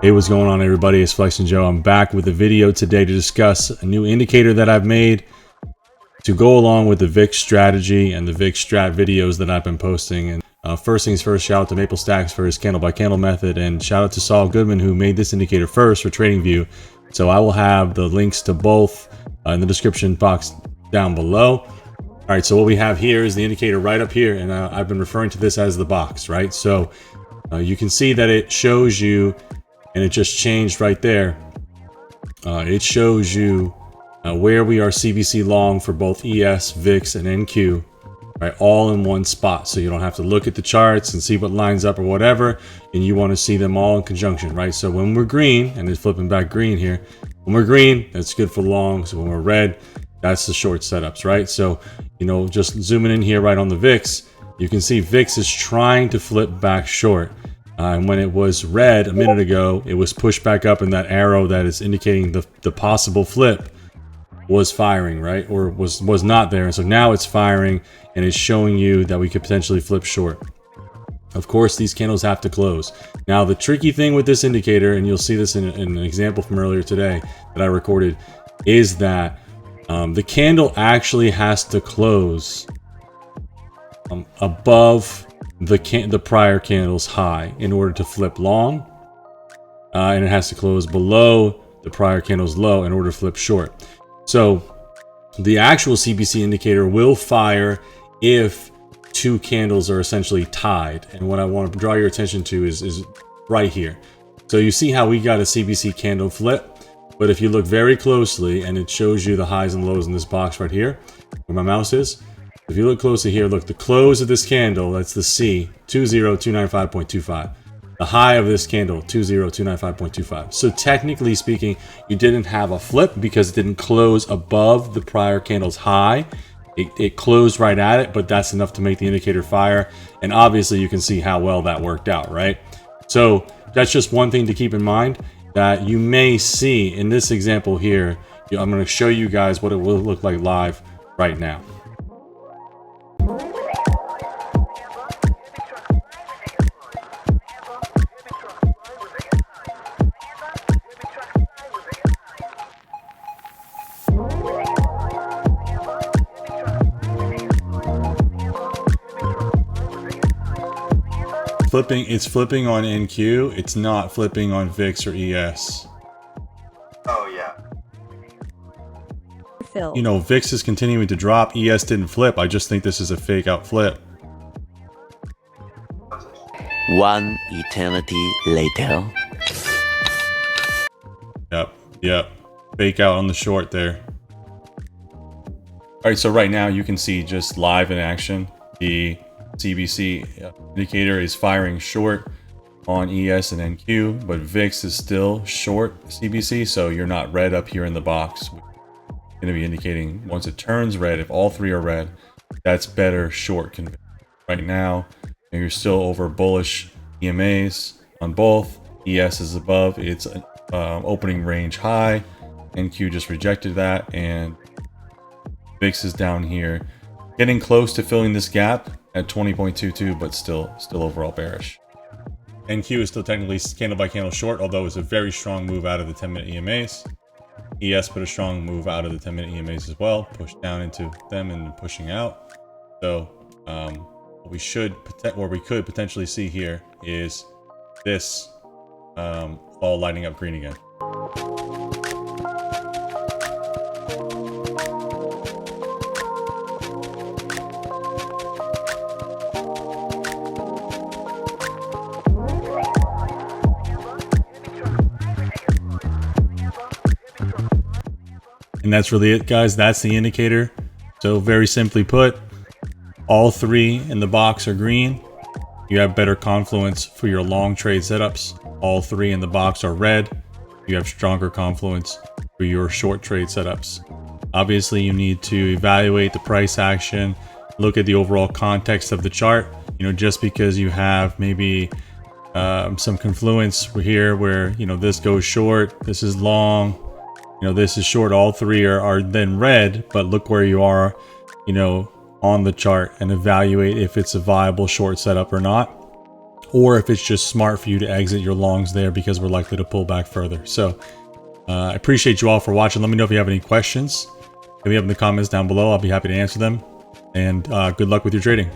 Hey, what's going on, everybody? It's Flexin' Joe. I'm back with a video today to discuss a new indicator that I've made to go along with the VIX strategy and the VIX strat videos that I've been posting. And first things first, shout out to MapleStax for his candle by candle method, and shout out to Saul Goodman, who made this indicator first for TradingView. So I will have the links to both in the description box down below. All right, so what we have here is the indicator right up here, and I've been referring to this as the box, right? So you can see that it shows you, and it just changed right there. It shows you where we are CBC long for both ES, VIX, and NQ, right? All in one spot. So you don't have to look at the charts and see what lines up or whatever, and you want to see them all in conjunction, right? So when we're green, and it's flipping back green here, when we're green, that's good for long. So when we're red, that's the short setups, right? So, you know, just zooming in here right on the VIX, you can see VIX is trying to flip back short. And when it was red a minute ago, it was pushed back up, and that arrow that is indicating the possible flip was firing, right? Or was not there. And so now it's firing, and it's showing you that we could potentially flip short. Of course, these candles have to close. Now, the tricky thing with this indicator, and you'll see this in an example from earlier today that I recorded, is that the candle actually has to close above the prior candle's high in order to flip long, and it has to close below the prior candle's low in order to flip short. So the actual CBC indicator will fire if two candles are essentially tied, and what I want to draw your attention to is right here. So you see how we got a CBC candle flip, but if you look very closely, and it shows you the highs and lows in this box right here where my mouse is. If you look closely here, look, the close of this candle, that's the C, 20295.25. The high of this candle, 20295.25. So technically speaking, you didn't have a flip because it didn't close above the prior candle's high. It closed right at it, but that's enough to make the indicator fire. And obviously you can see how well that worked out, right? So that's just one thing to keep in mind, that you may see in this example here. I'm going to show you guys what it will look like live right now. It's flipping on NQ. It's not flipping on VIX or ES. Oh yeah. You know, VIX is continuing to drop. ES didn't flip. I just think this is a fake out flip. One eternity later. Yep. Fake out on the short there. All right, so right now you can see just live in action, the CBC indicator is firing short on ES and NQ, but VIX is still short CBC, so you're not red up here in the box. We're going to be indicating once it turns red, if all three are red, that's better short conviction. Right now, you're still over bullish EMAs on both. ES is above its opening range high. NQ just rejected that, and VIX is down here, getting close to filling this gap at 20.22, but still overall bearish. NQ is still technically candle by candle short, although it's a very strong move out of the 10-minute EMAs. ES put a strong move out of the 10-minute EMAs as well, pushed down into them and pushing out. So what we could potentially see here is this all lighting up green again. And that's really it, guys. That's the indicator. So very simply put, all three in the box are green. You have better confluence for your long trade setups. All three in the box are red. You have stronger confluence for your short trade setups. Obviously, you need to evaluate the price action, look at the overall context of the chart. You know, just because you have maybe some confluence here where, you know, this goes short, this is long, you know, this is short, all three are then red, but look where you are, you know, on the chart, and evaluate if it's a viable short setup or not. or if it's just smart for you to exit your longs there because we're likely to pull back further. So I appreciate you all for watching. Let me know if you have any questions. Hit me up in the comments down below. I'll be happy to answer them. And good luck with your trading.